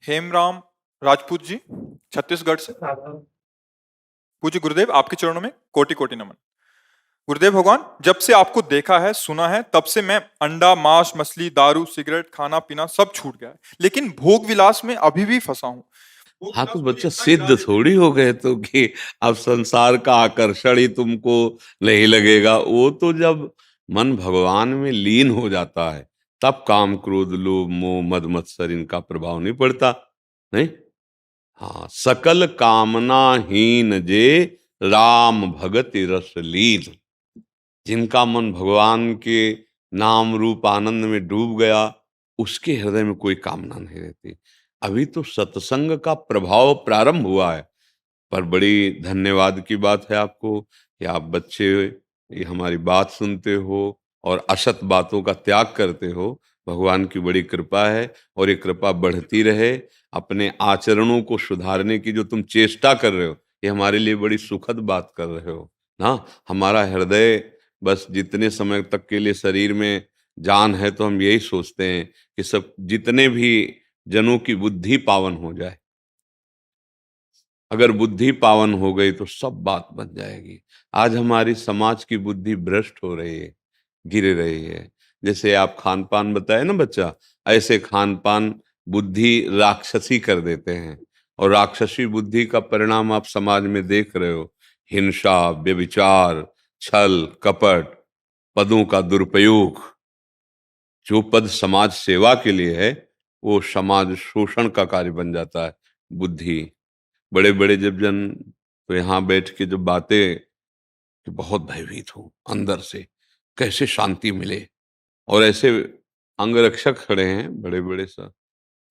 हेमराम राजपूत जी, छत्तीसगढ़ से। पूज्य गुरुदेव, आपके चरणों में कोटि कोटि नमन। गुरुदेव भगवान, जब से आपको देखा है, सुना है, तब से मैं अंडा, मांस, मछली, दारू, सिगरेट, खाना पीना सब छूट गया है, लेकिन भोग विलास में अभी भी फंसा हूँ। भोग हाँ, विलास तो मुझे बच्चा इतना गिरा सिद्ध देते हैं। थोड़ी हो गए तो कि अब संसार का आकर्षण ही तुमको नहीं लगेगा। वो तो जब मन भगवान में लीन हो जाता है तब काम, क्रोध, लोभ, मोह, मद, मत्सर इनका प्रभाव नहीं पड़ता। नहीं। हाँ, सकल कामना हीन जे राम भगति रस लीन। जिनका मन भगवान के नाम रूप आनंद में डूब गया, उसके हृदय में कोई कामना नहीं रहती। अभी तो सत्संग का प्रभाव प्रारंभ हुआ है, पर बड़ी धन्यवाद की बात है आपको कि आप बच्चे ये हमारी बात सुनते हो और असत बातों का त्याग करते हो। भगवान की बड़ी कृपा है और ये कृपा बढ़ती रहे। अपने आचरणों को सुधारने की जो तुम चेष्टा कर रहे हो, ये हमारे लिए बड़ी सुखद बात कर रहे हो ना। हमारा हृदय बस जितने समय तक के लिए शरीर में जान है, तो हम यही सोचते हैं कि सब जितने भी जनों की बुद्धि पावन हो जाए। अगर बुद्धि पावन हो गई तो सब बात बन जाएगी। आज हमारी समाज की बुद्धि भ्रष्ट हो रही है, गिर रही है। जैसे आप खान पान बताए ना बच्चा, ऐसे खान पान बुद्धि राक्षसी कर देते हैं। और राक्षसी बुद्धि का परिणाम आप समाज में देख रहे हो। हिंसा, व्यभिचार, छल, कपट, पदों का दुरुपयोग। जो पद समाज सेवा के लिए है, वो समाज शोषण का कार्य बन जाता है। बुद्धि बड़े बड़े जब जन तो यहाँ बैठ के जो बातें, कि बहुत भयभीत हूं अंदर से, कैसे शांति मिले। और ऐसे अंगरक्षक खड़े हैं बड़े बड़े सर,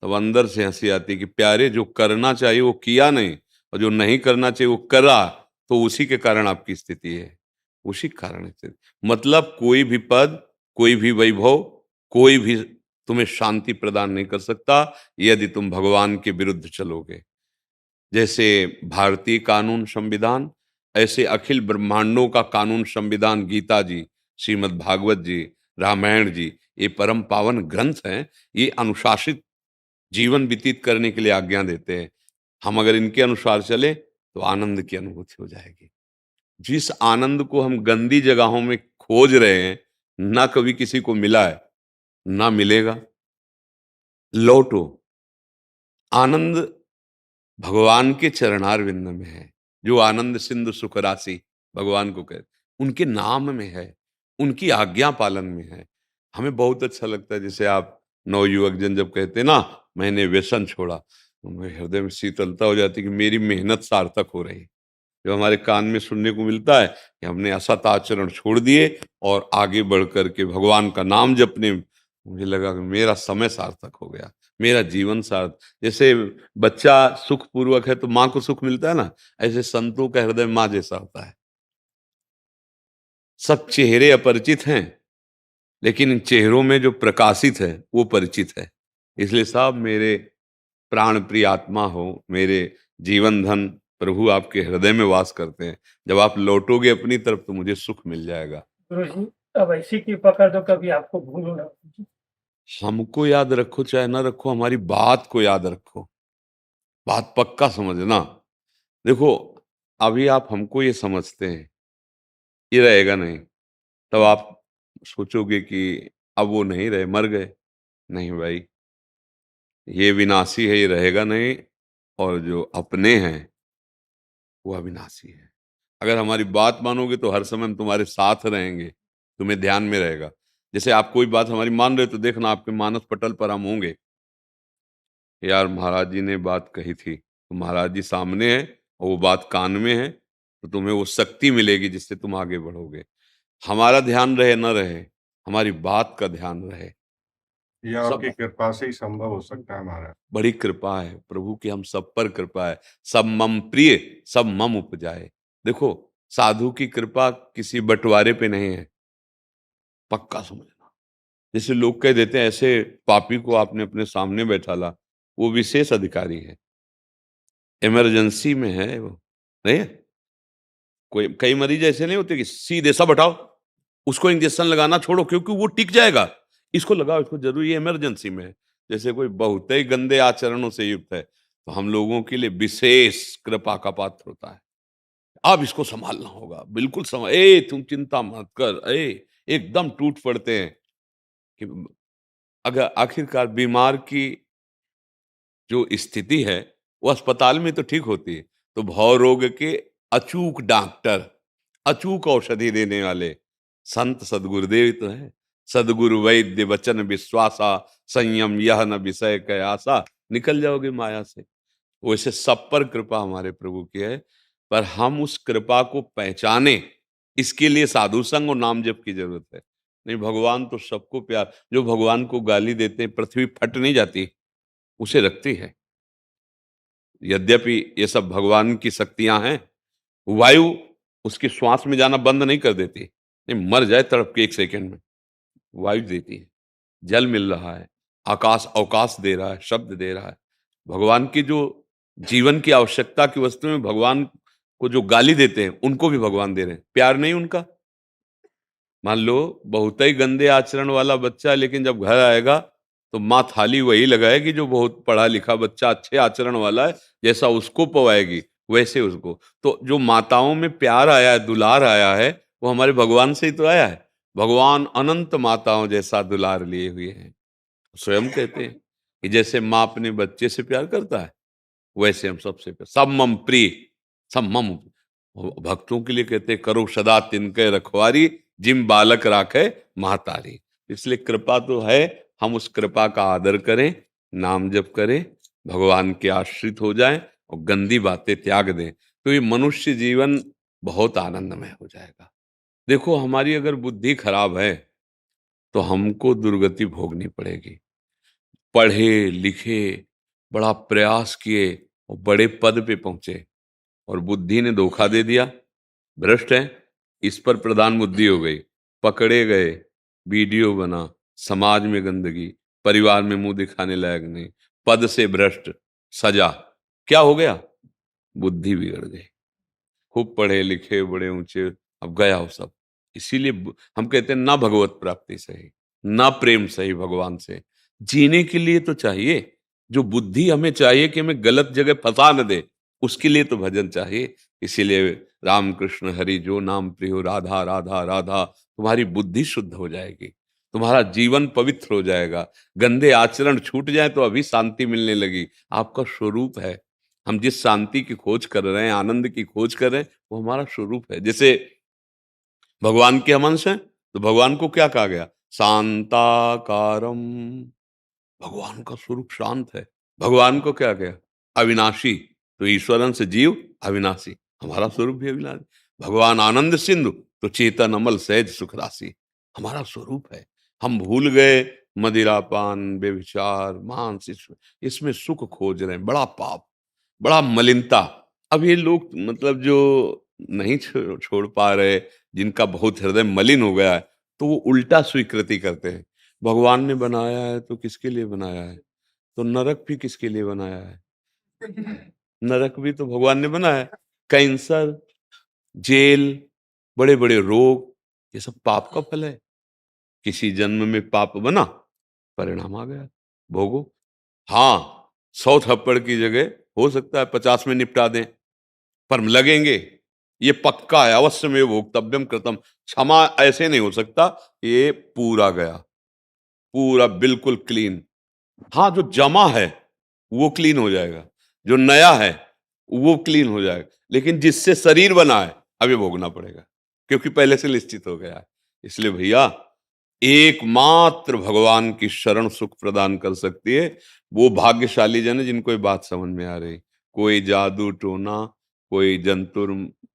तब अंदर से हंसी आती है कि प्यारे, जो करना चाहिए वो किया नहीं, और जो नहीं करना चाहिए वो करा, तो उसी के कारण आपकी स्थिति है। उसी कारण स्थिति, मतलब कोई भी पद, कोई भी वैभव, कोई भी तुम्हें शांति प्रदान नहीं कर सकता यदि तुम भगवान के विरुद्ध चलोगे। जैसे भारतीय कानून संविधान, ऐसे अखिल ब्रह्मांडों का कानून संविधान गीता जी, श्रीमद् भागवत जी, रामायण जी, ये परम पावन ग्रंथ हैं। ये अनुशासित जीवन व्यतीत करने के लिए आज्ञा देते हैं। हम अगर इनके अनुसार चले तो आनंद की अनुभूति हो जाएगी। जिस आनंद को हम गंदी जगहों में खोज रहे हैं, ना कभी किसी को मिला है, ना मिलेगा। लौटो, आनंद भगवान के चरणार विंद में है। जो आनंद सिंधु सुख राशि भगवान को कहते, उनके नाम में है, उनकी आज्ञा पालन में है। हमें बहुत अच्छा लगता है जैसे आप नवयुवक जन जब कहते हैं ना, मैंने व्यसन छोड़ा, तो मेरे हृदय में शीतलता हो जाती है कि मेरी मेहनत सार्थक हो रही। जो हमारे कान में सुनने को मिलता है कि हमने असत आचरण छोड़ दिए और आगे बढ़ करके भगवान का नाम जपने, मुझे लगा कि मेरा समय सार्थक हो गया, मेरा जीवन सार्थक। जैसे बच्चा सुख पूर्वक है तो माँ को सुख मिलता है ना, ऐसे संतों का हृदय माँ जैसा होता है। सब चेहरे अपरिचित हैं, लेकिन इन चेहरों में जो प्रकाशित है वो परिचित है। इसलिए साहब, मेरे प्राण प्रिय आत्मा हो, मेरे जीवन धन, प्रभु आपके हृदय में वास करते हैं। जब आप लौटोगे अपनी तरफ तो मुझे सुख मिल जाएगा। गुरु जी, अब ऐसी कृपा कर दो कभी आपको भूलो ना। हमको याद रखो चाहे ना रखो, हमारी बात को याद रखो। बात पक्का समझना। देखो, अभी आप हमको ये समझते हैं, ये रहेगा नहीं, तब आप सोचोगे कि अब वो नहीं रहे, मर गए। नहीं भाई, ये विनाशी है, ये रहेगा नहीं। और जो अपने हैं वो अविनाशी है। अगर हमारी बात मानोगे तो हर समय हम तुम्हारे साथ रहेंगे, तुम्हें ध्यान में रहेगा। जैसे आप कोई बात हमारी मान रहे हो तो देखना आपके मानस पटल पर हम होंगे। यार, महाराज जी ने बात कही थी, तो महाराज जी सामने है और वो बात कान में है, तो तुम्हें वो शक्ति मिलेगी जिससे तुम आगे बढ़ोगे। हमारा ध्यान रहे न रहे, हमारी बात का ध्यान रहे। ये सब आपकी कृपा से ही संभव हो सकता है हमारा। बड़ी कृपा है प्रभु की, हम सब पर कृपा है। सब मम प्रिय, सब मम उपजाए। देखो, साधु की कृपा किसी बंटवारे पे नहीं है, पक्का समझना। जैसे लोग कह देते हैं ऐसे पापी को आपने अपने सामने बैठा ला, वो विशेष अधिकारी है, इमरजेंसी में है वो। नहीं है? कोई कई मरीज ऐसे नहीं होते कि सीधे सब हटाओ, उसको इंजेक्शन लगाना छोड़ो क्योंकि वो टिक जाएगा, इसको लगाओ, इसको जरूरी है, इमरजेंसी में है। जैसे कोई बहुत ही गंदे आचरणों से युक्त है तो हम लोगों के लिए विशेष कृपा का पात्र होता है। अब इसको संभालना होगा, बिल्कुल तुम चिंता मत कर, एकदम टूट पड़ते हैं कि अगर आखिरकार बीमार की जो स्थिति है वो अस्पताल में तो ठीक होती है, तो भव रोग के अचूक डॉक्टर, अचूक औषधि देने वाले संत सदगुरुदेव तो है। सदगुरु वैद्य वचन विश्वासा, संयम यह न विषय कयासा, निकल जाओगे माया से। वैसे सब पर कृपा हमारे प्रभु की है, पर हम उस कृपा को पहचाने, इसके लिए साधु संग और नाम जप की जरूरत है। नहीं, भगवान तो सबको प्यार, जो भगवान को गाली देते हैं, पृथ्वी फट नहीं जाती, उसे रखती है। यद्यपि ये सब भगवान की शक्तियां हैं, वायु उसके श्वास में जाना बंद नहीं कर देती, नहीं मर जाए तड़प के 1 सेकंड में, वायु देती है। जल मिल रहा है, आकाश अवकाश दे रहा है, शब्द दे रहा है। भगवान की जो जीवन की आवश्यकता की वस्तु में भगवान को जो गाली देते हैं, उनको भी भगवान दे रहे हैं, प्यार नहीं उनका। मान लो बहुत ही गंदे आचरण वाला बच्चा, लेकिन जब घर आएगा तो माँ थाली वही लगाएगी जो बहुत पढ़ा लिखा बच्चा अच्छे आचरण वाला है, जैसा उसको पवाएगी वैसे उसको। तो जो माताओं में प्यार आया है, दुलार आया है, वो हमारे भगवान से ही तो आया है। भगवान अनंत माताओं जैसा दुलार लिए हुए हैं। स्वयं कहते हैं कि जैसे माँ अपने बच्चे से प्यार करता है, वैसे हम सबसे प्यार, सब मम प्रिय, सब मम। भक्तों के लिए कहते हैं, करो सदा तिनके रखवारी, जिम बालक राखे महतारी। इसलिए कृपा तो है, हम उस कृपा का आदर करें, नाम जप करें, भगवान के आश्रित हो जाएं और गंदी बातें त्याग दें, तो ये मनुष्य जीवन बहुत आनंदमय हो जाएगा। देखो, हमारी अगर बुद्धि खराब है तो हमको दुर्गति भोगनी पड़ेगी। पढ़े लिखे, बड़ा प्रयास किए और बड़े पद पे पहुंचे, और बुद्धि ने धोखा दे दिया, भ्रष्ट है, इस पर प्रधान बुद्धि हो गई, पकड़े गए, वीडियो बना, समाज में गंदगी, परिवार में मुंह दिखाने लायक नहीं, पद से भ्रष्ट, सजा, क्या हो गया? बुद्धि बिगड़ गई। खूब पढ़े लिखे, बड़े ऊंचे, अब गया हो सब। इसीलिए हम कहते हैं ना भगवत प्राप्ति सही, ना प्रेम सही भगवान से। जीने के लिए तो चाहिए, जो बुद्धि हमें चाहिए कि हमें गलत जगह फंसा न दे, उसके लिए तो भजन चाहिए। इसीलिए राम कृष्ण हरि जो नाम प्रियो, राधा राधा राधा, तुम्हारी बुद्धि शुद्ध हो जाएगी, तुम्हारा जीवन पवित्र हो जाएगा। गंदे आचरण छूट जाए तो अभी शांति मिलने लगी। आपका स्वरूप है, हम जिस शांति की खोज कर रहे हैं, आनंद की खोज कर रहे हैं, वो हमारा स्वरूप है। जैसे भगवान के हम अंश हैं, तो भगवान को क्या कहा गया? शांताकारम। भगवान का स्वरूप शांत है। भगवान को क्या कहा? अविनाशी। तो ईश्वर अंश जीव अविनाशी, हमारा स्वरूप भी अविनाशी। भगवान आनंद सिंधु, तो चेतन अमल सहज सुख राशि, हमारा स्वरूप है। हम भूल गए मदिरापान, व्यभिचार, मांस, इसमें सुख खोज रहे हैं। बड़ा पाप, बड़ा मलिनता। अब ये लोग मतलब जो नहीं छोड़ पा रहे, जिनका बहुत हृदय मलिन हो गया है, तो वो उल्टा स्वीकृति करते हैं। भगवान ने बनाया है तो किसके लिए बनाया है? तो नरक भी किसके लिए बनाया है? नरक भी तो भगवान ने बनाया है। कैंसर, जेल, बड़े बड़े रोग, ये सब पाप का फल है। किसी जन्म में पाप बना, परिणाम आ गया, भोगो। हाँ, 100 थप्पड़ की जगह हो सकता है 50 में निपटा दें, पर लगेंगे, ये पक्का है। अवश्य में भोक्तव्यम कृतम। क्षमा ऐसे नहीं हो सकता, ये पूरा गया, पूरा बिल्कुल क्लीन। हाँ, जो जमा है वो क्लीन हो जाएगा, जो नया है वो क्लीन हो जाएगा, लेकिन जिससे शरीर बना है अभी भोगना पड़ेगा, क्योंकि पहले से निश्चित हो गया है। इसलिए भैया, एकमात्र भगवान की शरण सुख प्रदान कर सकती है। वो भाग्यशाली जन है जिनको ये बात समझ में आ रही। कोई जादू टोना, कोई जंतुर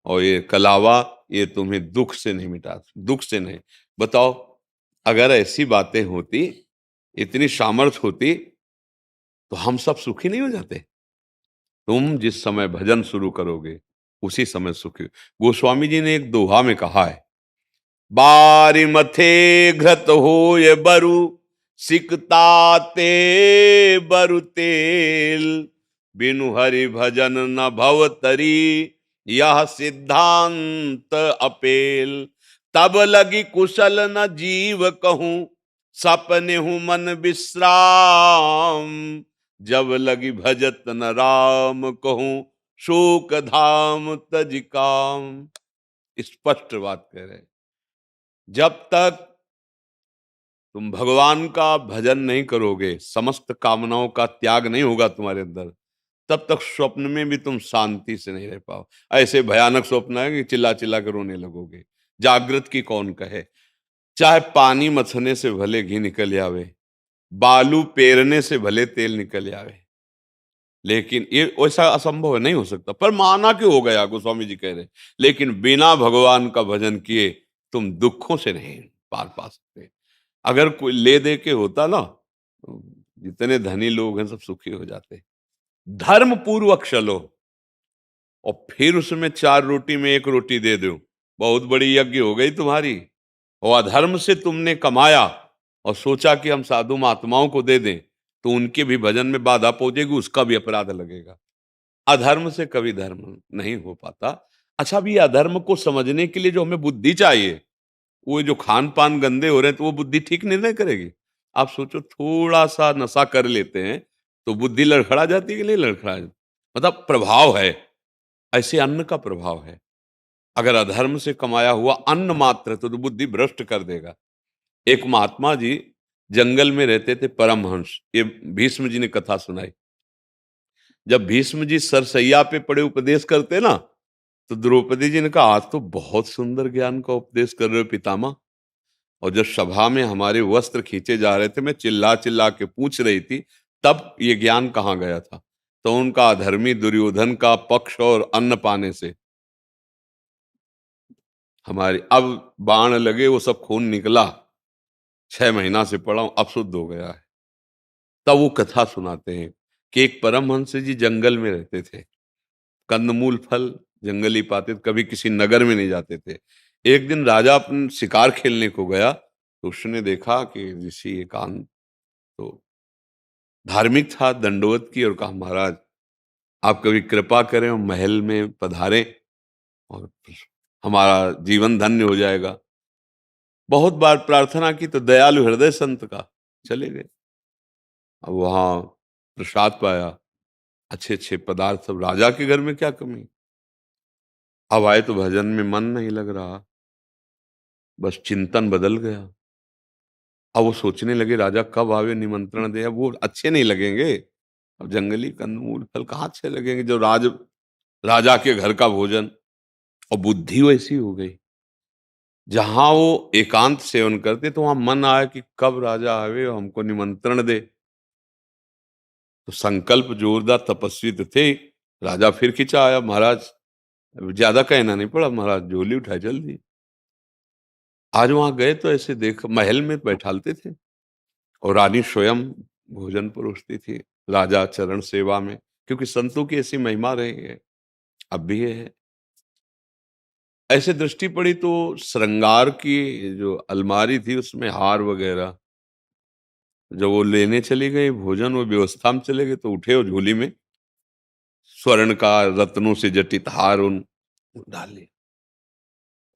और ये कलावा, ये तुम्हें दुख से नहीं मिटा, दुख से नहीं। बताओ, अगर ऐसी बातें होती, इतनी सामर्थ होती, तो हम सब सुखी नहीं हो जाते? तुम जिस समय भजन शुरू करोगे उसी समय सुखी। गोस्वामी जी ने एक दोहा में कहा है, बारी मथे घृत हो ये बरु, सिकताते बरु तेल, बिनु हरि भजन न भव तरी, यह सिद्धांत अपेल। तब लगी कुशल न जीव कहूं, सपने हूं मन विश्राम, जब लगी भजत न राम, कहूं शोक धाम तज काम। स्पष्ट बात कह रहे हैं। जब तक तुम भगवान का भजन नहीं करोगे, समस्त कामनाओं का त्याग नहीं होगा तुम्हारे अंदर, तब तक स्वप्न में भी तुम शांति से नहीं रह पाओ। ऐसे भयानक स्वप्न है कि चिल्ला चिल्ला कर रोने लगोगे। जागृत की कौन कहे। चाहे पानी मथने से भले घी निकल आवे, बालू पेरने से भले तेल निकल आवे, लेकिन ये वैसा असंभव है, नहीं हो सकता। पर माना कि हो गया, गोस्वामी जी कह रहे, लेकिन बिना भगवान का भजन किए तुम दुखों से नहीं पार पा सकते। अगर कोई ले दे के होता ना, तो जितने धनी लोग हैं सब सुखी हो जाते। धर्म पूर्वक चलो और फिर उसमें 4 रोटी में 1 रोटी दे दो, बहुत बड़ी यज्ञ हो गई तुम्हारी। और अधर्म से तुमने कमाया और सोचा कि हम साधु महात्माओं को दे दें, तो उनके भी भजन में बाधा पहुंचेगी, उसका भी अपराध लगेगा। अधर्म से कभी धर्म नहीं हो पाता। अच्छा, अभी अधर्म को समझने के लिए जो हमें बुद्धि चाहिए, वो जो खान पान गंदे हो रहे हैं, तो वो बुद्धि ठीक निर्णय करेगी। आप सोचो, थोड़ा सा नशा कर लेते हैं तो बुद्धि लड़खड़ा जाती है कि नहीं लड़खड़ा जाती? मतलब प्रभाव है। ऐसे अन्न का प्रभाव है। अगर अधर्म से कमाया हुआ अन्न मात्र तो बुद्धि भ्रष्ट कर देगा। एक महात्मा जी जंगल में रहते थे, परमहंस। ये भीष्म जी ने कथा सुनाई। जब भीष्म जी सरसैया पे पड़े उपदेश करते ना, तो द्रौपदी जी ने कहा, आज तो बहुत सुंदर ज्ञान का उपदेश कर रहे हो पितामह। और जब सभा में हमारे वस्त्र खींचे जा रहे थे, मैं चिल्ला चिल्ला के पूछ रही थी, तब ये ज्ञान कहाँ गया था? तो उनका अधर्मी दुर्योधन का पक्ष और अन्न पाने से हमारी अब बाण लगे, वो सब खून निकला, 6 महीना से पड़ा हूं, अब शुद्ध हो गया है। तब वो कथा सुनाते हैं कि एक परमहंस जी जंगल में रहते थे, कंदमूल फल जंगली पाते थे, कभी किसी नगर में नहीं जाते थे। एक दिन राजा अपन शिकार खेलने को गया, तो उसने देखा कि ऋषि एकांत तो धार्मिक था, दंडवत की, और कहा, महाराज आप कभी कृपा करें और महल में पधारें और हमारा जीवन धन्य हो जाएगा। बहुत बार प्रार्थना की तो दयालु हृदय संत का, चले गए। अब वहां प्रसाद पाया, अच्छे अच्छे पदार्थ, सब। राजा के घर में क्या कमी। अब आए तो भजन में मन नहीं लग रहा, बस चिंतन बदल गया। अब वो सोचने लगे, राजा कब आवे, निमंत्रण दे। अब वो अच्छे नहीं लगेंगे, अब जंगली कंदमूल फल कहाँ अच्छे लगेंगे, जो राजा के घर का भोजन। और बुद्धि वैसी हो गई, जहां वो एकांत सेवन करते तो वहां मन आया कि कब राजा आवे और हमको निमंत्रण दे। तो संकल्प जोरदार, तपस्वी तो थे। राजा फिर खिंचा आया, महाराज ज्यादा कहना नहीं पड़ा, महाराज झोली उठाए चल दी। आज वहां गए तो ऐसे देख, महल में बैठालते थे और रानी स्वयं भोजन परोसती थी, राजा चरण सेवा में। क्योंकि संतों की ऐसी महिमा रही है, अब भी है। ऐसे दृष्टि पड़ी तो श्रृंगार की जो अलमारी थी, उसमें हार वगैरह, जब वो लेने चली गई भोजन, वो व्यवस्था में चले गए, तो उठे और झोली में स्वर्ण का रत्नों से जटित हार उन डाल लिया,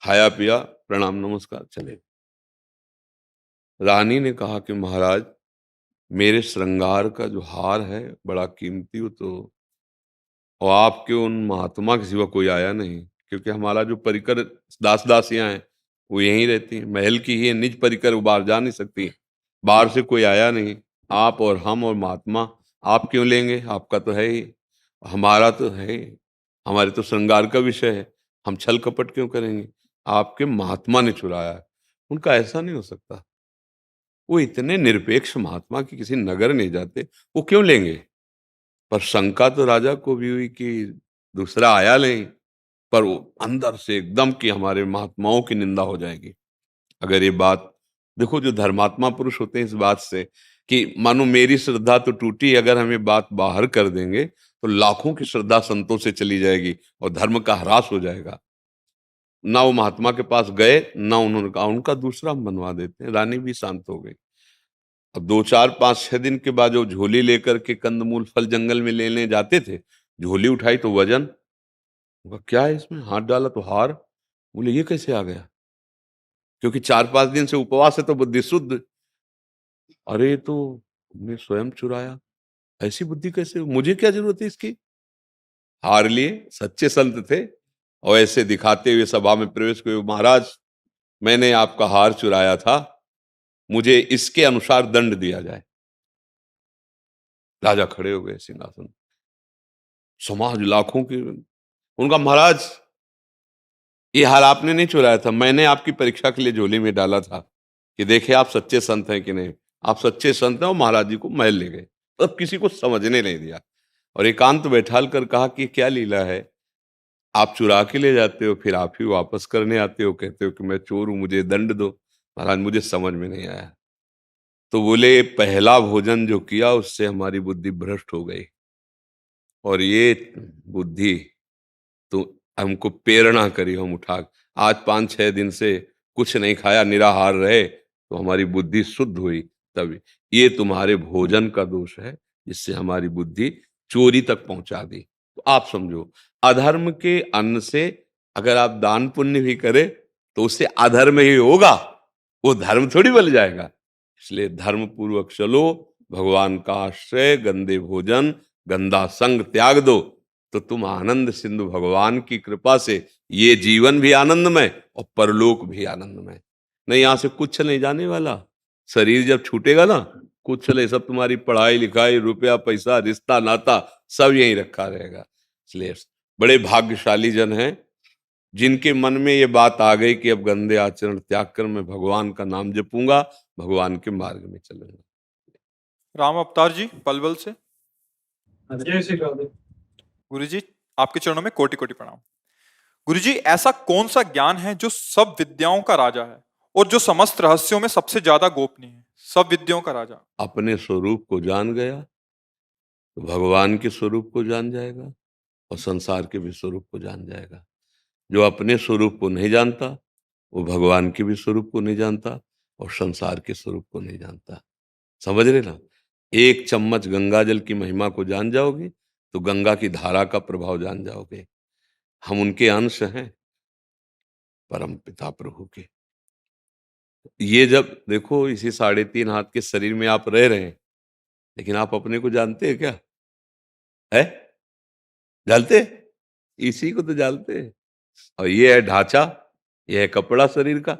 खाया पिया, प्रणाम नमस्कार, चले। रानी ने कहा कि महाराज, मेरे श्रृंगार का जो हार है बड़ा कीमती, हो तो, और आपके उन महात्मा के सिवा कोई आया नहीं। क्योंकि हमारा जो परिकर दास दासियां हैं वो यहीं रहती हैं, महल की ही है, निज परिकर, वो बाहर जा नहीं सकती, बाहर से कोई आया नहीं। आप और हम और महात्मा, आप क्यों लेंगे, आपका तो है ही, हमारा तो है ही, हमारे तो श्रृंगार का विषय है, हम छल कपट क्यों करेंगे, आपके महात्मा ने चुराया है। उनका ऐसा नहीं हो सकता, वो इतने निरपेक्ष महात्मा की किसी नगर नहीं जाते, वो क्यों लेंगे। पर शंका तो राजा को भी हुई कि दूसरा आया नहीं, पर वो अंदर से एकदम कि हमारे महात्माओं की निंदा हो जाएगी अगर ये बात। देखो, जो धर्मात्मा पुरुष होते हैं इस बात से कि मानो मेरी श्रद्धा तो टूटी, अगर हम ये बात बाहर कर देंगे तो लाखों की श्रद्धा संतों से चली जाएगी और धर्म का ह्रास हो जाएगा। ना वो महात्मा के पास गए, ना उन्होंने कहा, उनका दूसरा हम बनवा देते हैं। रानी भी शांत हो गई। अब 2 4 5 6 दिन के बाद जो झोली लेकर के कंदमूल फल जंगल में लेने जाते थे, झोली उठाई तो वजन, क्या है इसमें, हाथ डाला तो हार। बोले ये कैसे आ गया, क्योंकि 4 5 दिन से उपवास है तो बुद्धि शुद्ध। अरे ये तो हमने स्वयं चुराया, ऐसी बुद्धि कैसे, मुझे क्या जरूरत है इसकी। हार लिए, सच्चे संत थे और ऐसे दिखाते हुए सभा में प्रवेश किए, महाराज मैंने आपका हार चुराया था, मुझे इसके अनुसार दंड दिया जाए। राजा खड़े हो गए सिंहासन, समाज लाखों की, उनका महाराज ये हार आपने नहीं चुराया था, मैंने आपकी परीक्षा के लिए झोली में डाला था कि देखे आप सच्चे संत हैं कि नहीं। आप सच्चे संत हैं, और महाराज जी को महल ले गए, तब किसी को समझने नहीं दिया और एकांत बैठाल कर कहा कि क्या लीला है, आप चुरा के ले जाते हो, फिर आप ही वापस करने आते हो, कहते हो कि मैं चोर हूं, मुझे दंड दो। महाराज मुझे समझ में नहीं आया। तो बोले पहला भोजन जो किया उससे हमारी बुद्धि भ्रष्ट हो गई, और ये बुद्धि तो हमको प्रेरणा करी, हम उठा, आज 5-6 दिन से कुछ नहीं खाया, निराहार रहे, तो हमारी बुद्धि शुद्ध हुई। तभी ये तुम्हारे भोजन का दोष है, जिससे हमारी बुद्धि चोरी तक पहुंचा दी। तो आप समझो, अधर्म के अन्न से अगर आप दान पुण्य भी करें तो उससे अधर्म ही होगा, वो धर्म थोड़ी बन जाएगा। इसलिए धर्म पूर्वक चलो, भगवान का आश्रय, गंदे भोजन, गंदा संग त्याग दो, तो तुम आनंद सिंधु, भगवान की कृपा से ये जीवन भी आनंदमय और परलोक भी आनंदमय। नहीं, यहां से कुछ नहीं जाने वाला। शरीर जब छूटेगा ना, कुछ नहीं, सब तुम्हारी पढ़ाई लिखाई, रुपया पैसा, रिश्ता नाता सब यहीं रखा रहेगा। इसलिए बड़े भाग्यशाली जन हैं जिनके मन में ये बात आ गई कि अब गंदे आचरण त्याग कर मैं भगवान का नाम जपूंगा, भगवान के मार्ग में चलूंगा। राम अवतार जी पलवल से। जय श्री राधे। गुरुजी आपके चरणों में कोटि कोटि प्रणाम। गुरुजी ऐसा कौन सा ज्ञान है जो सब विद्याओं का राजा है और जो समस्त रहस्यों में सबसे ज्यादा गोपनीय है? सब विद्याओं का राजा। अपने स्वरूप को जान गया तो भगवान के स्वरूप को जान जाएगा और संसार के भी स्वरूप को जान जाएगा। जो अपने स्वरूप को नहीं जानता वो भगवान के भी स्वरूप को नहीं जानता और संसार के स्वरूप को नहीं जानता। समझ रहे ना? एक चम्मच गंगा जल की महिमा को जान जाओगे तो गंगा की धारा का प्रभाव जान जाओगे। हम उनके अंश हैं, परम पिता प्रभु के। ये जब देखो, इसी 3.5 हाथ के शरीर में आप रह रहे हैं, लेकिन आप अपने को जानते हैं क्या? है? जानते? इसी को तो जानते हैं। और ये है ढांचा, ये है कपड़ा शरीर का।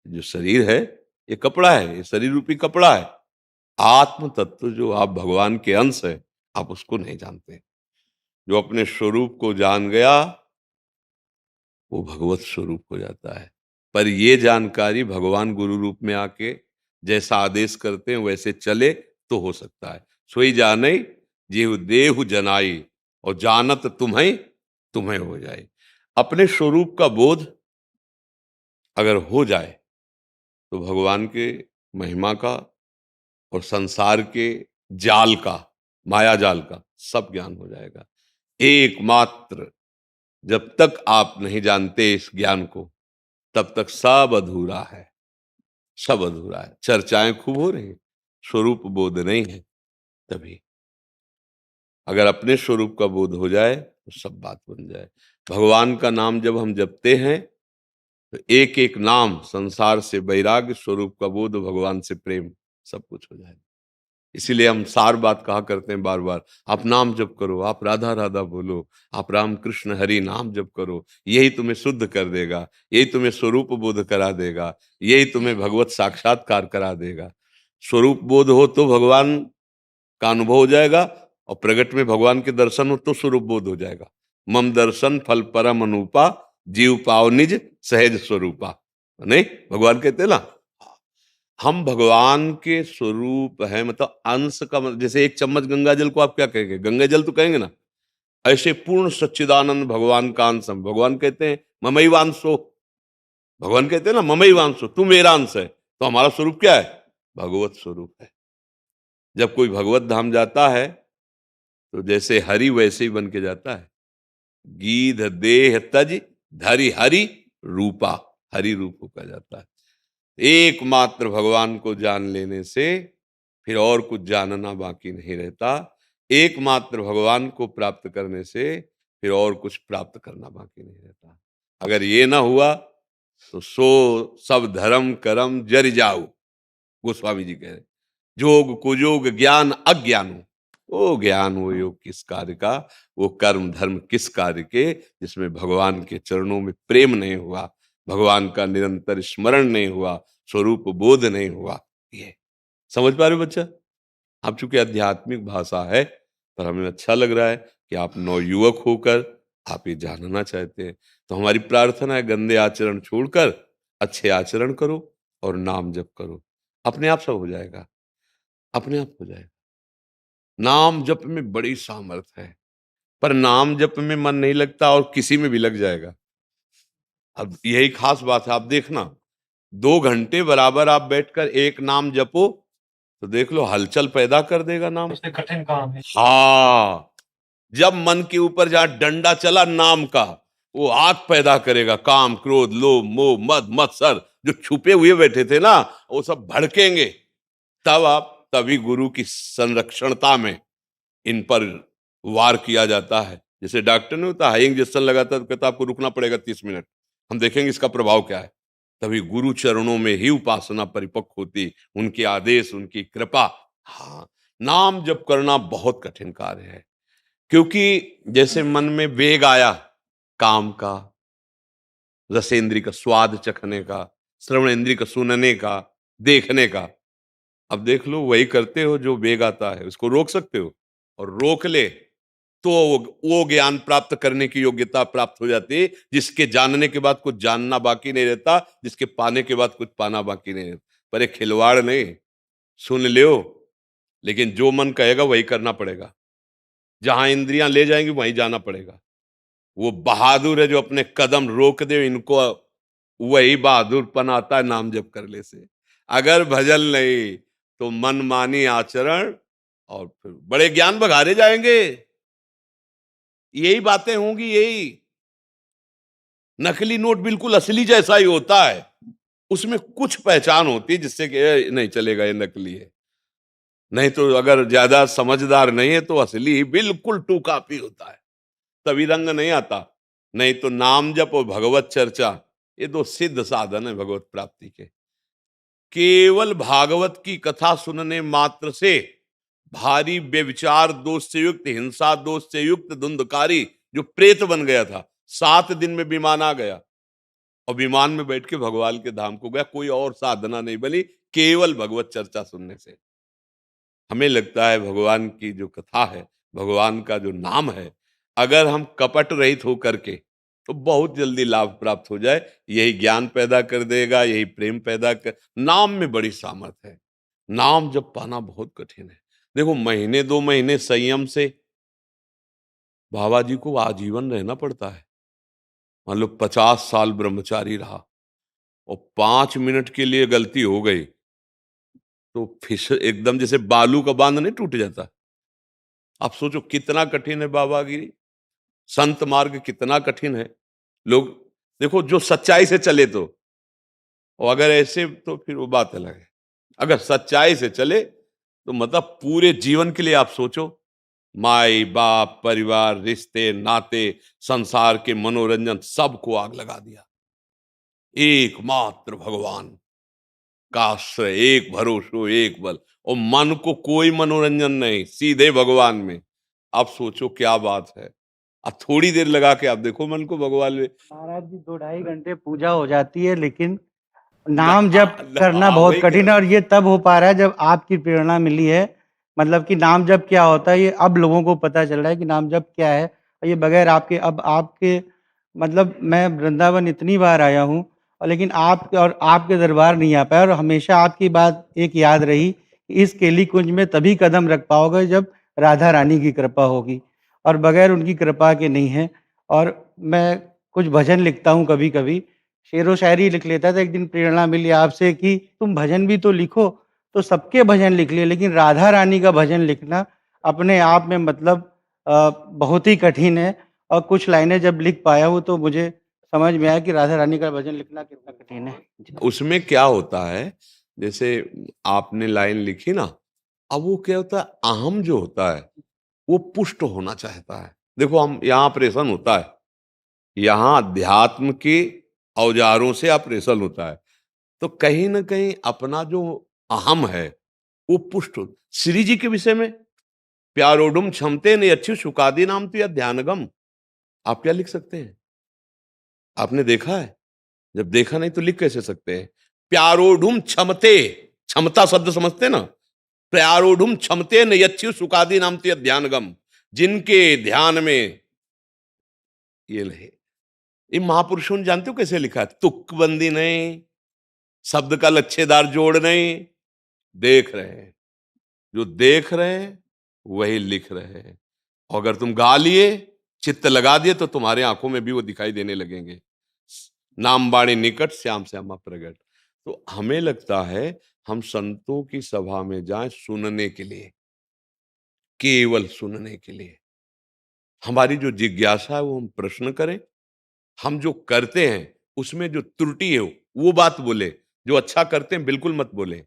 जो शरीर है ये कपड़ा है, ये शरीर रूपी कपड़ा है। आत्म तत्व जो आप भगवान के अंश है, आप उसको नहीं जानते। जो अपने स्वरूप को जान गया वो भगवत स्वरूप हो जाता है। पर ये जानकारी भगवान गुरु रूप में आके जैसा आदेश करते हैं वैसे चले तो हो सकता है। सोई जाने जेहु देहु जनाई, और जानत तुम्हें तुम्हें हो जाए। अपने स्वरूप का बोध अगर हो जाए तो भगवान के महिमा का और संसार के जाल का, माया जाल का सब ज्ञान हो जाएगा। एकमात्र जब तक आप नहीं जानते इस ज्ञान को, तब तक सब अधूरा है, सब अधूरा है। चर्चाएं खूब हो रही हैं, स्वरूप बोध नहीं है। तभी अगर अपने स्वरूप का बोध हो जाए तो सब बात बन जाए। भगवान का नाम जब हम जपते हैं तो एक एक नाम, संसार से वैराग्य, स्वरूप का बोध, भगवान से प्रेम, सब कुछ हो जाए। इसीलिए हम सार बात कहा करते हैं बार बार, आप नाम जप करो, आप राधा राधा बोलो, आप राम कृष्ण हरि नाम जप करो, यही तुम्हें शुद्ध कर देगा, यही तुम्हें स्वरूप बोध करा देगा, यही तुम्हें भगवत साक्षात्कार करा देगा। स्वरूप बोध हो तो भगवान का अनुभव हो जाएगा, और प्रगट में भगवान के दर्शन हो तो स्वरूप बोध हो जाएगा। मम दर्शन फल परम अनुपा, जीव पाव निज सहज स्वरूपा। नहीं, भगवान कहते हैं ना, हम भगवान के स्वरूप हैं, मतलब अंश का मतलब, जैसे एक चम्मच गंगा जल को आप क्या कहेंगे? गंगा जल तो कहेंगे ना। ऐसे पूर्ण सच्चिदानंद भगवान का अंश हम। भगवान कहते हैं ममैवांशो, भगवान कहते हैं ना ममैवांशो, तू मेरा अंश है। तो हमारा स्वरूप क्या है? भगवत स्वरूप है। जब कोई भगवत धाम जाता है तो जैसे हरि वैसे ही बन के जाता है। गीध देह तज धरि हरि रूपा, हरि रूप होकर जाता है। एकमात्र भगवान को जान लेने से फिर और कुछ जानना बाकी नहीं रहता। एकमात्र भगवान को प्राप्त करने से फिर और कुछ प्राप्त करना बाकी नहीं रहता। अगर ये ना हुआ तो सो सब धर्म करम जर जाऊ, गोस्वामी जी कह रहे। जोग कुजोग ज्ञान अज्ञान हो, वो ज्ञान वो योग किस कार्य का, वो कर्म धर्म किस कार्य के, जिसमें भगवान के चरणों में प्रेम नहीं हुआ, भगवान का निरंतर स्मरण नहीं हुआ, स्वरूप बोध नहीं हुआ। ये समझ पा रहे हो बच्चा? आप चूंकि आध्यात्मिक भाषा है, पर हमें अच्छा लग रहा है कि आप नवयुवक होकर आप ये जानना चाहते हैं। तो हमारी प्रार्थना है, गंदे आचरण छोड़कर अच्छे आचरण करो और नाम जप करो, अपने आप सब हो जाएगा, अपने आप हो जाएगा। नाम जप में बड़ी सामर्थ है, पर नाम जप में मन नहीं लगता और किसी में भी लग जाएगा। अब यही खास बात है, आप देखना 2 घंटे बराबर आप बैठकर एक नाम जपो तो देख लो हलचल पैदा कर देगा नाम। इससे कठिन काम है। हाँ, जब मन के ऊपर जहां डंडा चला नाम का, वो आग पैदा करेगा, काम क्रोध लोभ मोह मद मत्सर जो छुपे हुए बैठे थे ना, वो सब भड़केंगे। तभी गुरु की संरक्षणता में इन पर वार किया जाता है। जैसे डॉक्टर ने होता है इंजेक्शन लगाता है तो कहता आपको रुकना पड़ेगा 30 मिनट, हम देखेंगे इसका प्रभाव क्या है। तभी गुरु चरणों में ही उपासना परिपक्व होती, उनके आदेश उनकी कृपा। हाँ, नाम जप करना बहुत कठिन कार्य है, क्योंकि जैसे मन में वेग आया काम का, रसेंद्री का स्वाद चखने का, श्रवण इंद्री का सुनने का, देखने का, अब देख लो वही करते हो जो वेग आता है, उसको रोक सकते हो, और रोक ले तो वो ज्ञान प्राप्त करने की योग्यता प्राप्त हो जाती है, जिसके जानने के बाद कुछ जानना बाकी नहीं रहता, जिसके पाने के बाद कुछ पाना बाकी नहीं रहता। पर एक खिलवाड़ नहीं, सुन लियो लेकिन जो मन कहेगा वही करना पड़ेगा, जहां इंद्रियां ले जाएंगी वहीं जाना पड़ेगा। वो बहादुर है जो अपने कदम रोक दे, इनको वही बहादुरपन आता है नाम जप करने से। अगर भजन नहीं तो मनमानी आचरण और फिर बड़े ज्ञान बघारे जाएंगे। यही बातें होंगी, यही नकली नोट बिल्कुल असली जैसा ही होता है, उसमें कुछ पहचान होती है जिससे कि नहीं चलेगा ये नकली है। नहीं तो अगर ज्यादा समझदार नहीं है तो असली ही बिल्कुल टू कॉपी होता है, तभी रंग नहीं आता। नहीं तो नाम जप और भगवत चर्चा ये 2 सिद्ध साधन है भगवत प्राप्ति के। केवल भागवत की कथा सुनने मात्र से भारी व्यभिचार दोष से युक्त, हिंसा दोष से युक्त धुंधकारी जो प्रेत बन गया था, 7 दिन में विमान आ गया और विमान में बैठ के भगवान के धाम को गया। कोई और साधना नहीं बनी, केवल भगवत चर्चा सुनने से। हमें लगता है भगवान की जो कथा है, भगवान का जो नाम है, अगर हम कपट रहित होकर के तो बहुत जल्दी लाभ प्राप्त हो जाए। यही ज्ञान पैदा कर देगा, यही प्रेम पैदा कर। नाम में बड़ी सामर्थ्य है, नाम जब पाना बहुत कठिन है। देखो महीने 2 महीने संयम से बाबा जी को आजीवन रहना पड़ता है। मान लो 50 साल ब्रह्मचारी रहा और 5 मिनट के लिए गलती हो गई तो फिश एकदम जैसे बालू का बांध नहीं टूट जाता। आप सोचो कितना कठिन है बाबागिरी, संत मार्ग कितना कठिन है। लोग देखो जो सच्चाई से चले तो, और अगर ऐसे तो फिर वो बात अलग है। अगर सच्चाई से चले तो मतलब पूरे जीवन के लिए आप सोचो, माई बाप परिवार रिश्ते नाते संसार के मनोरंजन सबको आग लगा दिया। एकमात्र भगवान का आश्रय, एक भरोसो एक बल, और मन को कोई मनोरंजन नहीं, सीधे भगवान में। आप सोचो क्या बात है। अब थोड़ी देर लगा के आप देखो मन को भगवान में। महाराज जी 2-2.5 घंटे पूजा हो जाती है, लेकिन नाम जप हाँ, करना हाँ, बहुत वही कठिन कह- है, और ये तब हो पा रहा है जब आपकी प्रेरणा मिली है। मतलब कि नाम जप क्या होता है ये अब लोगों को पता चल रहा है कि नाम जप क्या है। और ये बगैर आपके, अब आपके मतलब मैं वृंदावन इतनी बार आया हूँ और लेकिन आपके दरबार नहीं आ पाया, और हमेशा आपकी बात एक याद रही कि इस केली कुंज में तभी कदम रख पाओगे जब राधा रानी की कृपा होगी, और बगैर उनकी कृपा के नहीं है। और मैं कुछ भजन लिखता हूँ, कभी कभी शेर व शायरी लिख लेता था। एक दिन प्रेरणा मिली आपसे कि तुम भजन भी तो लिखो, तो सबके भजन लिख लिए, लेकिन राधा रानी का भजन लिखना अपने आप में मतलब बहुत ही कठिन है। और कुछ लाइनें जब लिख पाया हूँ तो मुझे समझ में आया कि राधा रानी का भजन लिखना कितना कठिन है। उसमें क्या होता है, जैसे आपने लाइन लिखी ना, अब वो क्या होता है, अहम जो होता है वो पुष्ट होना चाहता है। देखो हम यहाँ ऑपरेशन होता है, यहाँ अध्यात्म के औजारों से ऑपरेशन होता है, तो कहीं ना कहीं अपना जो अहम है वो पुष्ट हो। श्री जी के विषय में प्यारोडुम क्षमते ने अच्छी सुकादि नाम तो या ध्यानगम, आप क्या लिख सकते हैं? आपने देखा है? जब देखा नहीं तो लिख कैसे सकते हैं? प्यारोडुम क्षमते, क्षमता शब्द समझते ना, प्यारोडुम क्षमते न यच्छु सुकादि नाम तो ध्यानगम, जिनके ध्यान में ये नहीं। ये महापुरुषों ने जानते हो कैसे लिखा है? तुकबंदी नहीं, शब्द का लच्छेदार जोड़ नहीं, देख रहे हैं, जो देख रहे हैं वही लिख रहे हैं। और अगर तुम गा लिए, चित्त लगा दिए, तो तुम्हारे आंखों में भी वो दिखाई देने लगेंगे। नाम बाणी निकट श्याम श्यामा प्रगट। तो हमें लगता है हम संतों की सभा में जाएं सुनने के लिए, केवल सुनने के लिए। हमारी जो जिज्ञासा है वो हम प्रश्न करें, हम जो करते हैं उसमें जो त्रुटि है वो बात बोले। जो अच्छा करते हैं बिल्कुल मत बोले,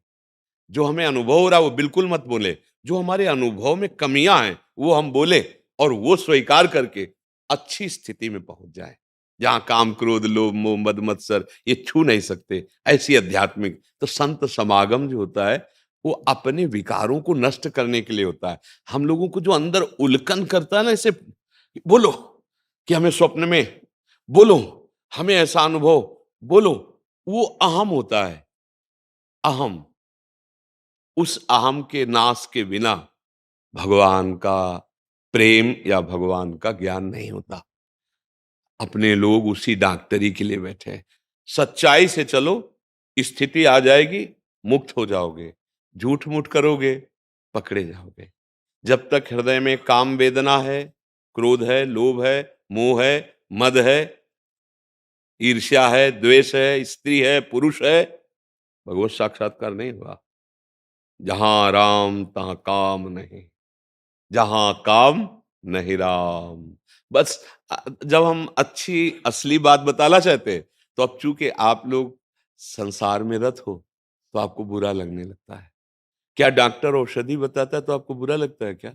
जो हमें अनुभव हो रहा है वो बिल्कुल मत बोले, जो हमारे अनुभव में कमियां हैं वो हम बोले, और वो स्वीकार करके अच्छी स्थिति में पहुंच जाए, जहां काम क्रोध लोभ मोह मद मत्सर ये छू नहीं सकते, ऐसी आध्यात्मिक। तो संत समागम जो होता है वो अपने विकारों को नष्ट करने के लिए होता है। हम लोगों को जो अंदर उल्कन करता है ना, इसे बोलो कि हमें स्वप्न में, बोलो हमें ऐसा अनुभव, बोलो, वो अहम होता है। अहम, उस अहम के नाश के बिना भगवान का प्रेम या भगवान का ज्ञान नहीं होता। अपने लोग उसी डॉक्टरी के लिए बैठे हैं। सच्चाई से चलो, स्थिति आ जाएगी, मुक्त हो जाओगे। झूठ मूठ करोगे, पकड़े जाओगे। जब तक हृदय में काम वेदना है, क्रोध है, लोभ है, मोह है, मद है, ईर्ष्या है, द्वेष है, स्त्री है, पुरुष है, भगवत साक्षात्कार नहीं हुआ। जहां राम तहां काम नहीं, जहां काम नहीं राम। बस जब हम अच्छी असली बात बताना चाहते, तो अब चूंकि आप लोग संसार में रत हो तो आपको बुरा लगने लगता है। क्या डॉक्टर औषधि बताता है तो आपको बुरा लगता है क्या?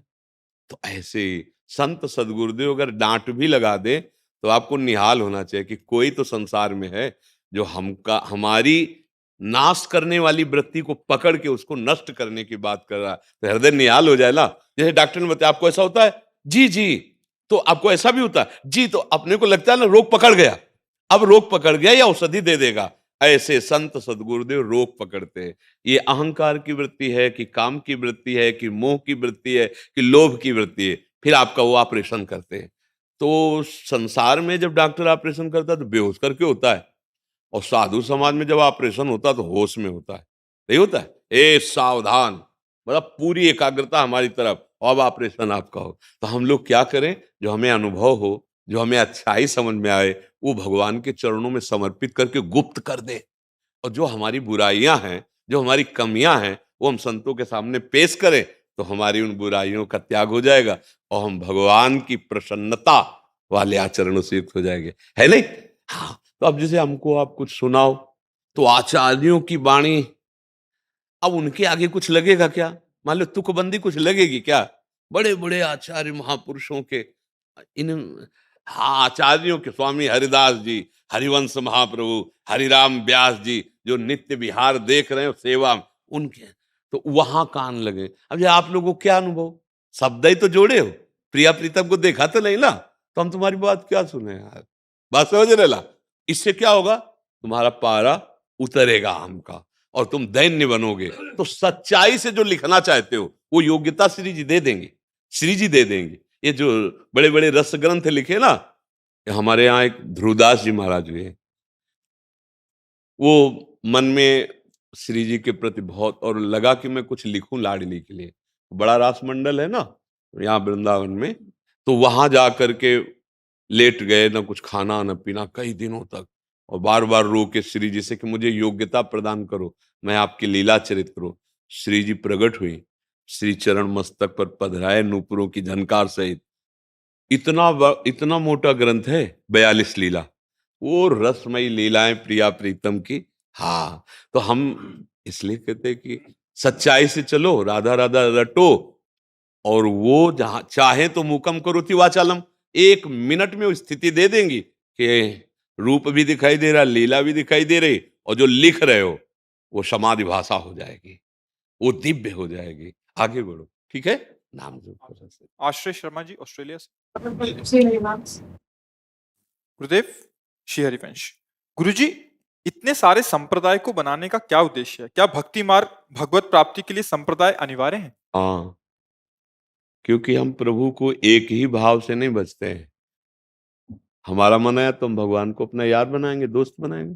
तो ऐसे संत सदगुरुदेव अगर डांट भी लगा दे तो आपको निहाल होना चाहिए कि कोई तो संसार में है जो हमारी नाश करने वाली वृत्ति को पकड़ के उसको नष्ट करने की बात कर रहा है। तो हृदय निहाल हो जाए ना। जैसे डॉक्टर ने बताया आपको ऐसा होता है, जी जी, तो आपको ऐसा भी होता है जी, तो अपने को लगता है ना रोग पकड़ गया, अब रोग पकड़ गया या औषधि दे देगा। ऐसे संत सदगुरुदेव रोग पकड़ते हैं। ये अहंकार की वृत्ति है कि काम की वृत्ति है कि मोह की वृत्ति है कि लोभ की वृत्ति है, फिर आपका वो ऑपरेशन करते हैं। तो संसार में जब डॉक्टर ऑपरेशन करता है तो बेहोश करके होता है, और साधु समाज में जब ऑपरेशन होता है तो होश में होता है। नहीं होता है, ए सावधान, मतलब पूरी एकाग्रता हमारी तरफ, अब ऑपरेशन आपका हो। तो हम लोग क्या करें, जो हमें अनुभव हो, जो हमें अच्छाई समझ में आए, वो भगवान के चरणों में समर्पित करके गुप्त कर दे। और जो हमारी बुराइयां हैं, जो हमारी कमियां हैं, वो हम संतों के सामने पेश करें, तो हमारी उन बुराइयों का त्याग हो जाएगा और हम भगवान की प्रसन्नता वाले आचरणों से युक्त हो जाएंगे, है नहीं? हाँ। तो अब जैसे हमको आप कुछ सुनाओ, तो आचार्यों की वाणी, अब उनके आगे कुछ लगेगा क्या? मान लो तुकबंदी कुछ लगेगी क्या? बड़े बड़े आचार्य महापुरुषों के, इन, हाँ, आचार्यों के, स्वामी हरिदास जी, हरिवंश महाप्रभु, हरिराम व्यास जी, जो नित्य विहार देख रहे हो सेवा उनके, तो वहां कान लगे। अब ये आप लोगों को क्या अनुभव, शब्द ही तो जोड़े हो, प्रिया प्रीतम को देखा तो नहीं ना, तो हम तुम्हारी बात क्या सुने यार, बात समझ रहे ला? इससे क्या होगा, तुम्हारा पारा उतरेगा हमका और तुम दैन्य बनोगे। तो सच्चाई से जो लिखना चाहते हो वो योग्यता श्री जी दे देंगे, श्री जी दे देंगे। ये जो बड़े बड़े रस ग्रंथ लिखे ना, हमारे यहाँ एक ध्रुवदास जी महाराज हुए, वो मन में श्री जी के प्रति बहुत, और लगा कि मैं कुछ लिखूं लाडली के लिए। बड़ा रास मंडल है ना यहाँ वृंदावन में, तो वहां जा करके लेट गए, ना कुछ खाना ना पीना कई दिनों तक, और बार बार रो के श्री जी से कि मुझे योग्यता प्रदान करो, मैं आपकी लीला चरित करूं। श्री जी प्रकट हुई, श्री चरण मस्तक पर पधराए नूपुरों की झनकार सहित। इतना मोटा ग्रंथ है, 42 लीला, वो रसमयी लीलाएं प्रिया प्रीतम की। हाँ, तो हम इसलिए कहते हैं कि सच्चाई से चलो, राधा राधा रटो, और वो जहां चाहे तो मुकम करोति वाचालम, 1 मिनट में वो स्थिति दे देंगी कि रूप भी दिखाई दे रहा, लीला भी दिखाई दे रही, और जो लिख रहे हो वो समाधि भाषा हो जाएगी। वो दिव्य हो जाएगी। आगे बढ़ो, ठीक है? नाम जप करो से। आश्रय शर्मा जी ऑस्ट्रेलिया से। गुरुदेव, श्री हरिवंश। गुरुजी, इतने सारे संप्रदाय को बनाने का क्या उद्देश्य है? क्या भक्ति मार्ग भगवत प्राप्ति के लिए संप्रदाय अनिवार्य है? हाँ, क्योंकि हम प्रभु को एक ही भाव से नहीं भजते हैं। हमारा मन है तो हम भगवान को अपना यार बनाएंगे, दोस्त बनाएंगे।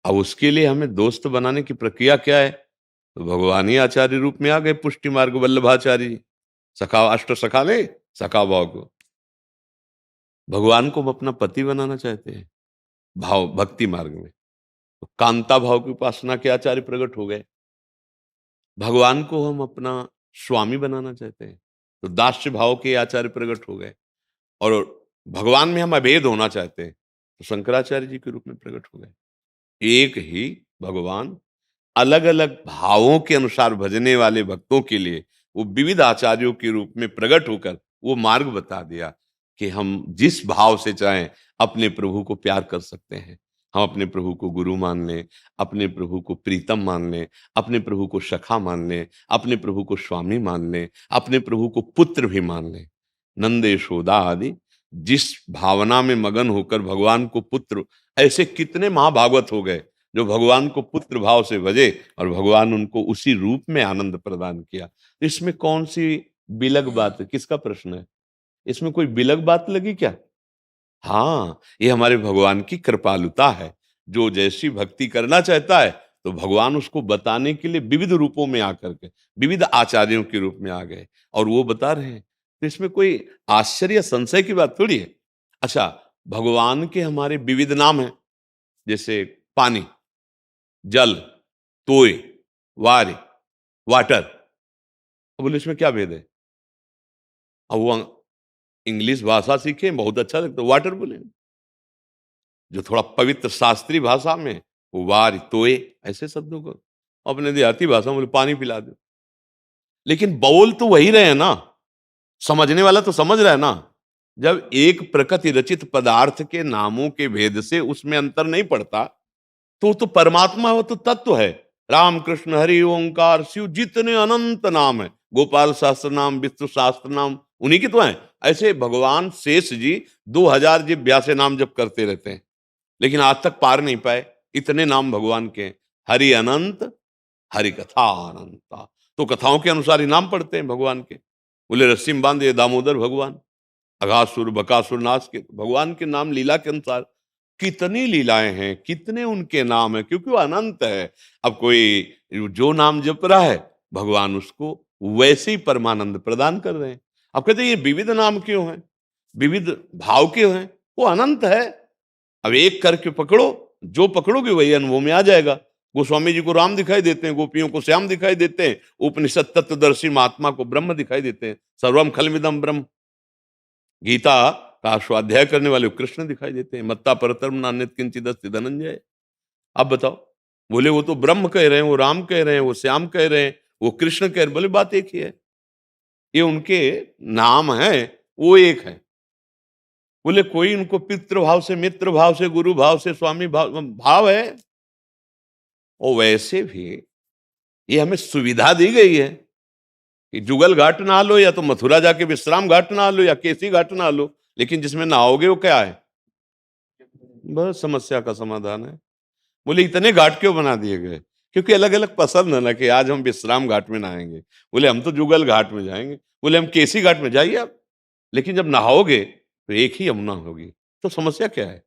अब उसके लिए हमें दोस्त बनाने की प्रक्रिया क्या है? तो भगवान ही आचार्य रूप में आ गए, पुष्टि मार्ग वल्लभाचार्य जी। सखा अष्ट सखा ले सखा भाव को। भगवान को हम अपना पति बनाना चाहते हैं भाव भक्ति मार्ग में, तो कांता भाव की उपासना के आचार्य प्रकट हो गए। भगवान को हम अपना स्वामी बनाना चाहते हैं, तो दास्य भाव के आचार्य प्रकट हो गए। और भगवान में हम अभेद होना चाहते हैं, तो शंकराचार्य जी के रूप में प्रकट हो गए। एक ही भगवान अलग अलग भावों के अनुसार भजने वाले भक्तों के लिए वो विविध आचार्यों के रूप में प्रकट होकर वो मार्ग बता दिया कि हम जिस भाव से चाहें अपने प्रभु को प्यार कर सकते हैं। हम अपने प्रभु को गुरु मान लें, अपने प्रभु को प्रीतम मान लें, अपने प्रभु को सखा मान लें, अपने प्रभु को स्वामी मान लें, अपने प्रभु को पुत्र भी मान लें। नंद यशोदा आदि जिस भावना में मगन होकर भगवान को पुत्र, ऐसे कितने महाभागवत हो गए जो भगवान को पुत्र भाव से भजे और भगवान उनको उसी रूप में आनंद प्रदान किया। इसमें कौन सी बिलग बात है? किसका प्रश्न है? इसमें कोई बिलग बात लगी क्या? हाँ, ये हमारे भगवान की कृपालुता है। जो जैसी भक्ति करना चाहता है तो भगवान उसको बताने के लिए विविध रूपों में आकर के विविध आचार्यों के रूप में आ गए और वो बता रहे हैं। तो इसमें कोई आश्चर्य संशय की बात थोड़ी है। अच्छा, भगवान के हमारे विविध नाम हैं, जैसे पानी, जल, तोय, वार, वाटर। अब बोले इसमें क्या भेद है? अब वो इंग्लिश भाषा सीखे, बहुत अच्छा लगता है, वाटर बोले। जो थोड़ा पवित्र शास्त्रीय भाषा में वो वार, तोय ऐसे शब्दों को, अपने देहाती भाषा में बोले पानी पिला दो। लेकिन बोल तो वही रहे हैं ना, समझने वाला तो समझ रहा है ना। जब एक प्रकृति रचित पदार्थ के नामों के भेद से उसमें अंतर नहीं पड़ता तो परमात्मा हो, तो तत्व है। राम कृष्ण हरि ओंकार शिव जितने अनंत नाम है, गोपाल शास्त्र नाम, विष्णु शास्त्र नाम, उन्हीं के तो हैं। ऐसे भगवान शेष जी 2000 जिभ्या से नाम जप करते रहते हैं, लेकिन आज तक पार नहीं पाए। इतने नाम भगवान के हैं। हरि अनंत, हरि कथा अनंता। तो कथाओं के अनुसार ही नाम पढ़ते हैं भगवान के। बोले रस्सी में बांधे दामोदर भगवान, अघासुर बकासुर नाश के। भगवान के नाम लीला के अनुसार कितनी लीलाएं हैं, कितने उनके नाम हैं, क्योंकि वो अनंत है। अब कोई जो नाम जप रहा है भगवान उसको वैसे ही परमानंद प्रदान कर रहे हैं। अब कहते हैं ये विविध नाम क्यों हैं, विविध भाव क्यों हैं? वो अनंत है। अब एक करके पकड़ो, जो पकड़ोगे वही अनुभव में आ जाएगा। गोस्वामी जी को राम दिखाई देते हैं, गोपियों को श्याम दिखाई देते हैं, उपनिषद तत्वदर्शी महात्मा को ब्रह्म दिखाई देते हैं। सर्वम खलमिदम ब्रह्म। गीता का स्वाध्याय करने वाले कृष्ण दिखाई देते हैं। मत्ता परतर्म नान्यत किंचित अस्ति धनंजय। अब बताओ, बोले वो तो ब्रह्म कह रहे हैं, वो राम कह रहे हैं, वो श्याम कह रहे हैं, वो कृष्ण कह रहे हैं। बोले बात एक ही है, ये उनके नाम है, वो एक है। बोले कोई उनको पितृ भाव से, मित्र भाव से, गुरु भाव से, स्वामी भाव है। और वैसे भी ये हमें सुविधा दी गई है कि जुगल घाट नहा लो, या तो मथुरा जाके विश्राम घाट नहा लो, या केसी घाट नहा लो, लेकिन जिसमें नहाओगे वो क्या है? बस समस्या का समाधान है। बोले इतने घाट क्यों बना दिए गए? क्योंकि अलग अलग पसंद है ना, कि आज हम विश्राम घाट में नहाएंगे, बोले हम तो जुगल घाट में जाएंगे, बोले हम केसी घाट में जाइए आप, लेकिन जब नहाओगे तो एक ही यमुना होगी। तो समस्या क्या है?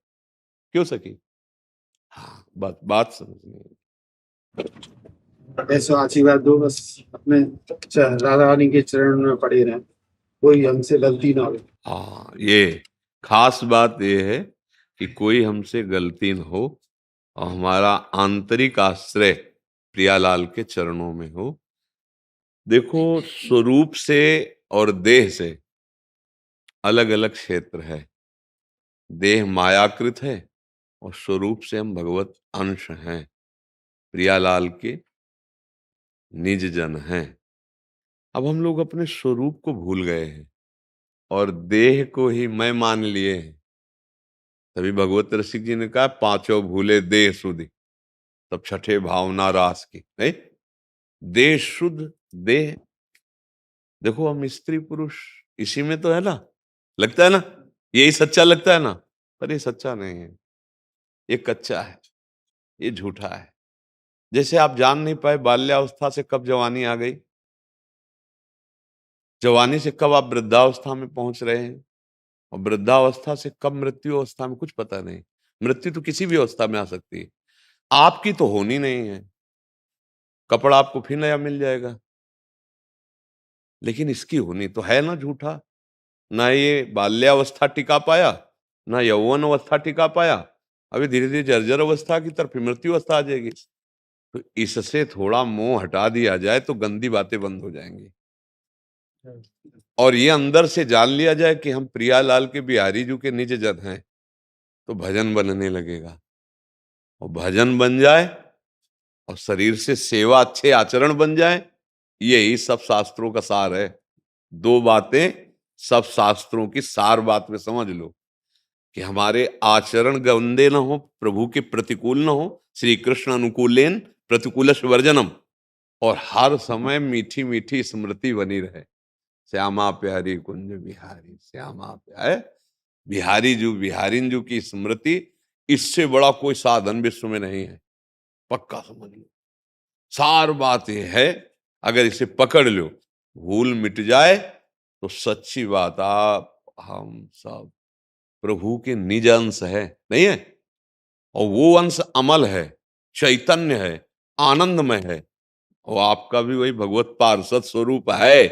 क्यों सकी? हाँ, बात समझ ऐसा आशीर्वाद दो, बस अपने राधा रानी के चरण में पड़े रहें, कोई हमसे गलती ना हो। हाँ, ये खास बात ये है कि कोई हमसे गलती न हो और हमारा आंतरिक आश्रय प्रियालाल के चरणों में हो। देखो, स्वरूप से और देह से अलग अलग क्षेत्र है। देह मायाकृत है और स्वरूप से हम भगवत अंश हैं, प्रियालाल के निज जन हैं। अब हम लोग अपने स्वरूप को भूल गए हैं और देह को ही मैं मान लिए हैं। तभी भगवत रसिक जी ने कहा, पांचों भूले देह सुधि, तब छठे भावना रास की। नहीं, देह शुद्ध देह। देखो हम स्त्री पुरुष इसी में तो है ना, लगता है ना, यही सच्चा लगता है ना, पर ये सच्चा नहीं है, ये कच्चा है, ये झूठा है। जैसे आप जान नहीं पाए बाल्यावस्था से कब जवानी आ गई, जवानी से कब आप वृद्धावस्था में पहुंच रहे हैं, और वृद्धावस्था से कब मृत्यु अवस्था में, कुछ पता नहीं। मृत्यु तो किसी भी अवस्था में आ सकती है, आपकी तो होनी नहीं है। कपड़ा आपको फिर नया मिल जाएगा, लेकिन इसकी होनी तो है ना झूठा। ना ये बाल्यावस्था टिका पाया, ना यौवन अवस्था टिका पाया, अभी धीरे धीरे जर्जर अवस्था की तरफ मृत्यु अवस्था आ जाएगी। तो इससे थोड़ा मोह हटा दिया जाए तो गंदी बातें बंद हो जाएंगी, और ये अंदर से जान लिया जाए कि हम प्रियालाल के बिहारी जी के निज जन हैं, तो भजन बनने लगेगा। और भजन बन जाए और शरीर से सेवा अच्छे आचरण बन जाए, यही सब शास्त्रों का सार है। दो बातें सब शास्त्रों की सार बात में समझ लो, कि हमारे आचरण गंदे न हो, प्रभु के प्रतिकूल न हो, श्री कृष्ण अनुकूलेन प्रतिकूलश वर्जनम, और हर समय मीठी मीठी स्मृति बनी रहे, श्यामा प्यारी कुंज बिहारी, श्यामा प्यारे बिहारी जू बिहारिन जू की स्मृति, इससे बड़ा कोई साधन विश्व में नहीं है। पक्का समझ लो, सार बात यह है, अगर इसे पकड़ लो, भूल मिट जाए तो सच्ची बात आप हम सब प्रभु के निज अंश है, नहीं है? और वो अंश अमल है, चैतन्य है, आनंदमय है, और आपका भी वही भगवत पार्षद स्वरूप है,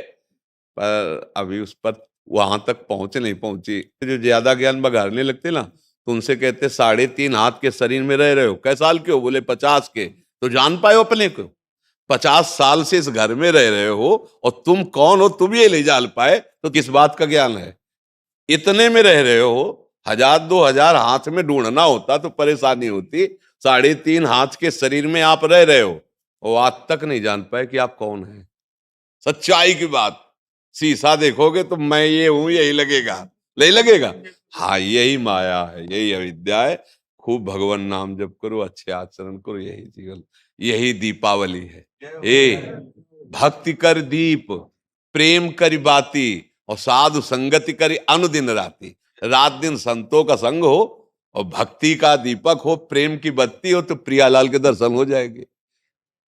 पर अभी उस पर वहां तक पहुंचे नहीं पहुंची। जो ज्यादा ज्ञान बघाड़ने लगते ना, तो उनसे कहते 3.5 हाथ के शरीर में रह रहे हो, कै साल के हो? बोले 50 के। तो जान पाए हो अपने को? 50 साल से इस घर में रह रहे हो, और तुम कौन हो तुम ये नहीं जान पाए, तो किस बात का ज्ञान है? इतने में रह रहे हो, 1000-2000 हाथ में ढूंढना होता तो परेशानी होती, 3.5 हाथ के शरीर में आप रह रहे हो, और आज तक नहीं जान पाए कि आप कौन हैं। सच्चाई की बात, शीशा देखोगे तो मैं ये हूं यही लगेगा, नहीं लगेगा? हाँ, यही माया है, यही अविद्या है। खूब भगवान नाम जप करो, अच्छे आचरण करो, यही जीवन, यही दीपावली है। ए भक्ति कर दीप, प्रेम करी बाती, और साधु संगति करी अनुदिन राती। रात दिन संतों का संग हो, और भक्ति का दीपक हो, प्रेम की बत्ती हो, तो प्रियालाल के दर्शन हो जाएंगे,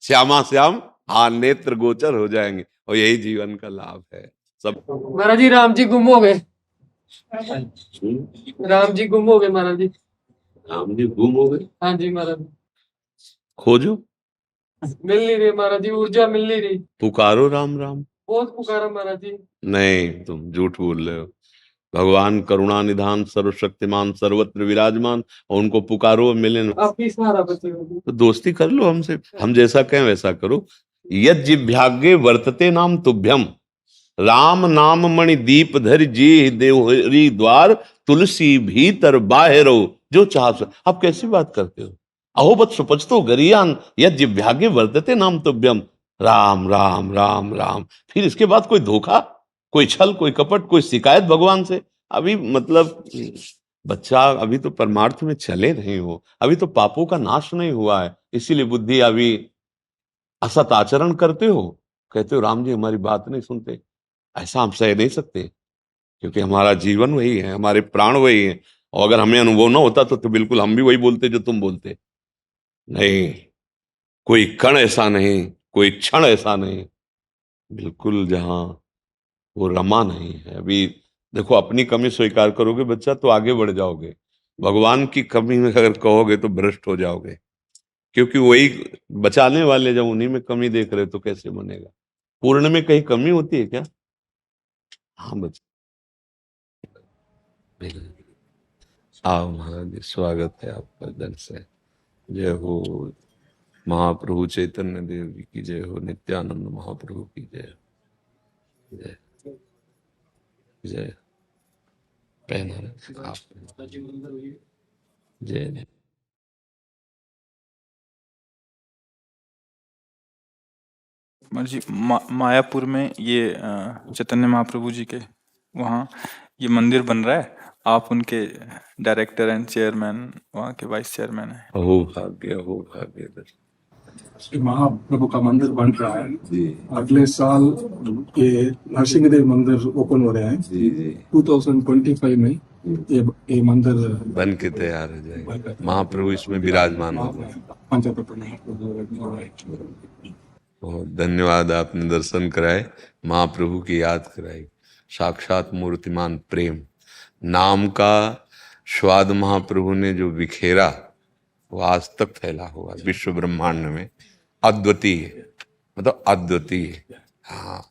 श्यामा श्याम हाँ नेत्र गोचर हो जाएंगे, और यही जीवन का लाभ है सब। महाराज जी राम जी गुम हो गए, राम जी गुम हो गए महाराज जी। राम जी गुम हो गए? हाँ जी महाराज, खोजो, मिल नहीं रही महाराज जी, ऊर्जा मिल नहीं रही। पुकारो राम राम। बहुत पुकारा महाराज जी। नहीं, तुम झूठ बोल रहे हो। भगवान करुणा निधान सर्वशक्तिमान सर्वत्र विराजमान, और उनको पुकारो मिले ना। आपकी सहारा बचे होगी तो दोस्ती कर लो हमसे, हम जैसा कहें वैसा करो। यद जिभ्यागे वर्तते नाम तुभ्यम, राम नाम मणि दीप धरि जी देवहरि द्वार, तुलसी भीतर बाहरो जो चाह। आप कैसी बात करते हो? अहो बत सुपचतो गरियान, यद जिभ्यागे वर्तते नाम तुभ्यम, राम राम राम राम। फिर इसके बाद कोई धोखा, कोई छल, कोई कपट, कोई शिकायत भगवान से? अभी मतलब बच्चा अभी तो परमार्थ में चले नहीं हो, अभी तो पापों का नाश नहीं हुआ है, इसीलिए बुद्धि अभी असत आचरण करते हो, कहते हो राम जी हमारी बात नहीं सुनते। ऐसा हम सह नहीं सकते, क्योंकि हमारा जीवन वही है, हमारे प्राण वही है, और अगर हमें अनुभव ना होता तो बिल्कुल हम भी वही बोलते जो तुम बोलते। नहीं, कोई कण ऐसा नहीं, कोई क्षण ऐसा नहीं, बिल्कुल जहां वो रमा नहीं है। अभी देखो, अपनी कमी स्वीकार करोगे बच्चा तो आगे बढ़ जाओगे, भगवान की कमी में अगर कहोगे तो भ्रष्ट हो जाओगे, क्योंकि वही बचाने वाले जब उन्हीं में कमी देख रहे तो कैसे बनेगा? पूर्ण में कहीं कमी होती है क्या? हाँ बच्चा, आओ महाराज जी, स्वागत है आपका दर से। जय हो महाप्रभु चैतन्य देव जी की जय हो, नित्यानंद महाप्रभु की जय, जय जय। पहना आप जय। जी मायापुर में ये चैतन्य महाप्रभु जी के वहाँ ये मंदिर बन रहा है, आप उनके डायरेक्टर एंड चेयरमैन, वहाँ के वाइस चेयरमैन हैं। अहो भाग्य, अहो भाग्य। महाप्रभु का मंदिर बन रहा है। जी अगले साल ये नरसिंहदेव मंदिर ओपन हो रहे हैं। जी जी 2025 में ये मंदिर बन के तैयार हो जाएगा, महाप्रभु इसमें विराजमान होगा। पंचतत्व में बहुत धन्यवाद, आपने दर्शन कराए, महाप्रभु की याद कराई। साक्षात मूर्तिमान प्रेम, नाम का स्वाद महाप्रभु ने जो बिखेरा वो आज तक फैला हुआ विश्व ब्रह्मांड में, अद्वितीय, मतलब अद्वितीय। हाँ,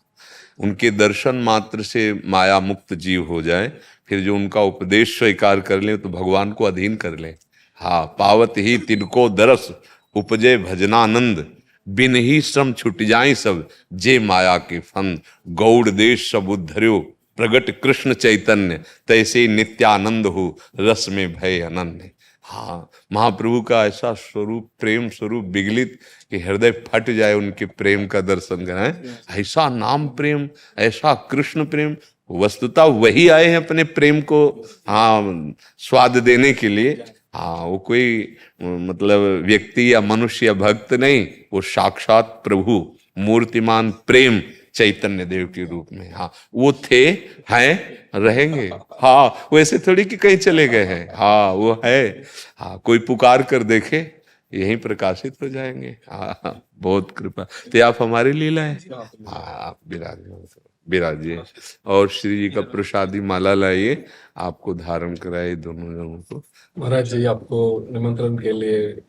उनके दर्शन मात्र से माया मुक्त जीव हो जाए, फिर जो उनका उपदेश स्वीकार कर ले तो भगवान को अधीन कर ले। हाँ, पावत ही तिनको दरस उपजे भजनानंद, बिन ही श्रम छुट जाए सब जे माया के फंद, गौड़ देश सब उद्धर्यो प्रगट कृष्ण चैतन्य, तैसे नित्यानंद हो रस में भय अनन्य। हाँ, महाप्रभु का ऐसा स्वरूप, प्रेम स्वरूप विगलित कि हृदय फट जाए उनके प्रेम का दर्शन कराएं। ऐसा नाम प्रेम, ऐसा कृष्ण प्रेम, वस्तुतः वही आए हैं अपने प्रेम को हाँ स्वाद देने के लिए। हाँ, वो कोई मतलब व्यक्ति या मनुष्य या भक्त नहीं, वो साक्षात प्रभु मूर्तिमान प्रेम चैतन्य देव के रूप में। हाँ, वो थे, हैं, रहेंगे। हाँ, वैसे थोड़ी कि कहीं चले गए हैं। हाँ, वो है। हाँ, कोई पुकार कर देखे यहीं प्रकाशित हो जाएंगे। हाँ, बहुत कृपा। तो आप हमारे लीला है। हाँ, आप विराजिए और श्री जी का प्रसादी माला लाइए, आपको धारण कराए दोनों जनों को। महाराज जी आपको निमंत्रण के लिए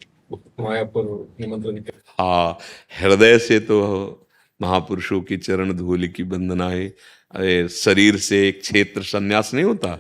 मायापुर निमंत्रण के। हाँ, हृदय से तो महापुरुषों की चरण धूलि की वंदना है। अरे, शरीर से एक क्षेत्र संन्यास नहीं होता,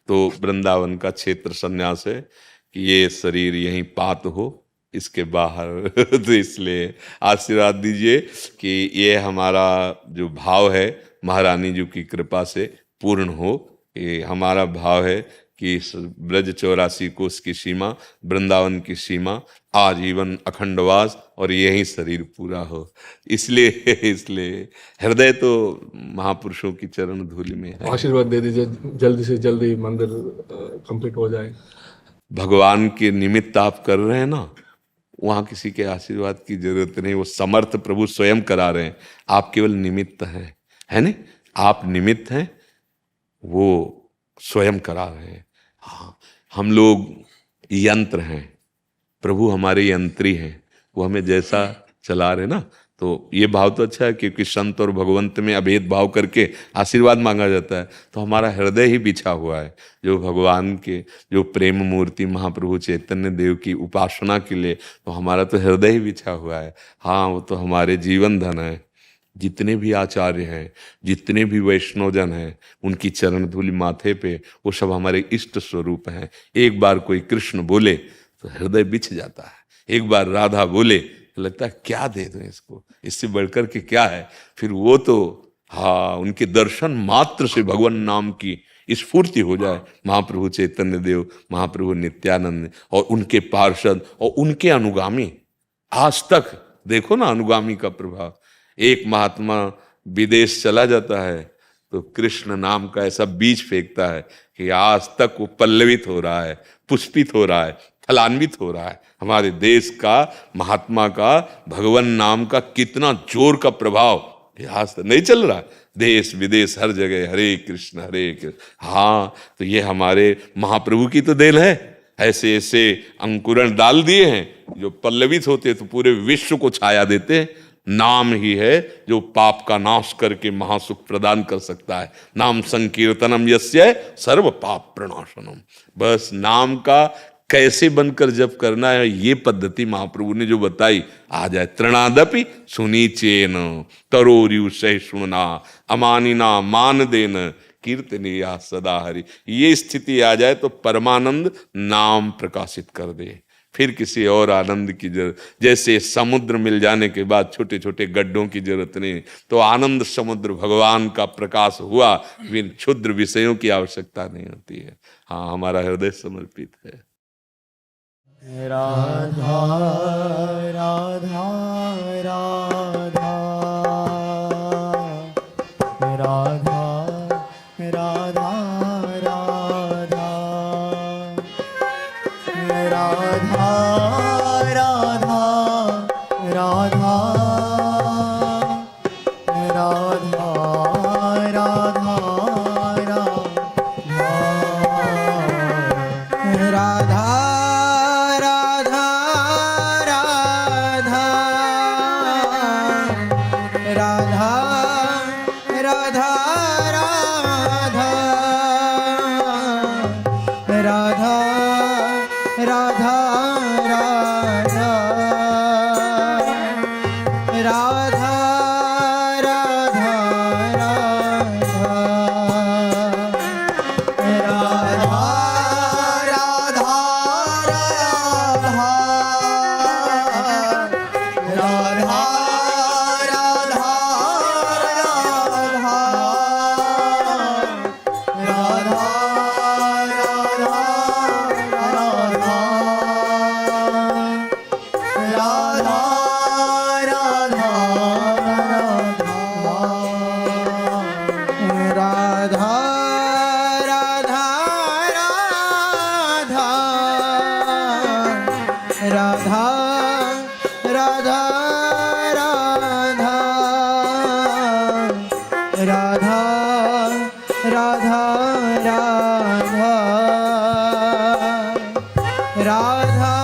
तो वृंदावन का क्षेत्र संन्यास है कि ये शरीर यहीं पात हो, इसके बाहर तो इसलिए आशीर्वाद दीजिए कि ये हमारा जो भाव है महारानी जी की कृपा से पूर्ण हो। ये हमारा भाव है कि ब्रज 84 कोस की सीमा, वृंदावन की सीमा, आजीवन अखंडवास और यही शरीर पूरा हो। इसलिए हृदय तो महापुरुषों की चरण धूलि में है। आशीर्वाद दे दीजिए जल्दी से जल्दी मंदिर कंप्लीट हो जाए। भगवान के निमित्त आप कर रहे हैं ना, वहां किसी के आशीर्वाद की जरूरत नहीं, वो समर्थ प्रभु स्वयं करा रहे हैं, आप केवल निमित्त हैं, है नहीं? आप निमित्त हैं, वो स्वयं करा रहे हैं। हाँ, हम लोग यंत्र हैं, प्रभु हमारे यंत्री हैं, वो हमें जैसा चला रहे ना। तो ये भाव तो अच्छा है, क्योंकि संत और भगवंत में अभेद भाव करके आशीर्वाद मांगा जाता है। तो हमारा हृदय ही बिछा हुआ है जो भगवान के, जो प्रेम मूर्ति महाप्रभु चैतन्य देव की उपासना के लिए, तो हमारा तो हृदय ही बिछा हुआ है। हाँ, वो तो हमारे जीवन धन है। जितने भी आचार्य हैं, जितने भी वैष्णवजन हैं, उनकी चरण धूलि माथे पे, वो सब हमारे इष्ट स्वरूप हैं। एक बार कोई कृष्ण बोले तो हृदय बिछ जाता है, एक बार राधा बोले तो लगता है क्या दे दूं इसको, इससे बढ़कर के क्या है। फिर वो तो हाँ, उनके दर्शन मात्र से भगवान नाम की स्फूर्ति हो जाए। महाप्रभु चैतन्य देव, महाप्रभु नित्यानंद और उनके पार्षद और उनके अनुगामी, आज तक देखो ना अनुगामी का प्रभाव। एक महात्मा विदेश चला जाता है तो कृष्ण नाम का ऐसा बीज फेंकता है कि आज तक वो पल्लवित हो रहा है, पुष्पित हो रहा है, फलान्वित हो रहा है। हमारे देश का, महात्मा का, भगवान नाम का कितना जोर का प्रभाव आज तक नहीं चल रहा है। देश विदेश हर जगह हरे कृष्ण हरे कृष्ण। हाँ, तो ये हमारे महाप्रभु की तो देन है। ऐसे ऐसे अंकुरण डाल दिए हैं जो पल्लवित होते तो पूरे विश्व को छाया देते हैं। नाम ही है जो पाप का नाश करके महासुख प्रदान कर सकता है। नाम संकीर्तनम यस्य सर्व पाप प्रणाशनम। बस नाम का कैसे बनकर जप करना है, ये पद्धति महाप्रभु ने जो बताई आ जाए। तृणादपि सुनीचेन तरोरियु सहिष्णुना अमानिना मान देन कीर्तनीया सदा हरि। ये स्थिति आ जाए तो परमानंद नाम प्रकाशित कर दे, फिर किसी और आनंद की जरूरत। जैसे समुद्र मिल जाने के बाद छोटे छोटे गड्ढों की जरूरत नहीं, तो आनंद समुद्र भगवान का प्रकाश हुआ, फिर क्षुद्र विषयों की आवश्यकता नहीं होती है। हाँ, हमारा हृदय समर्पित है। राधा राधा राधा राधा राधा राधा राधा राधा राधा राधा राधा राधा राधा राधा राधा राधा राधा राधा राधा राधा राधा राधा राधा राधा राधा राधा राधा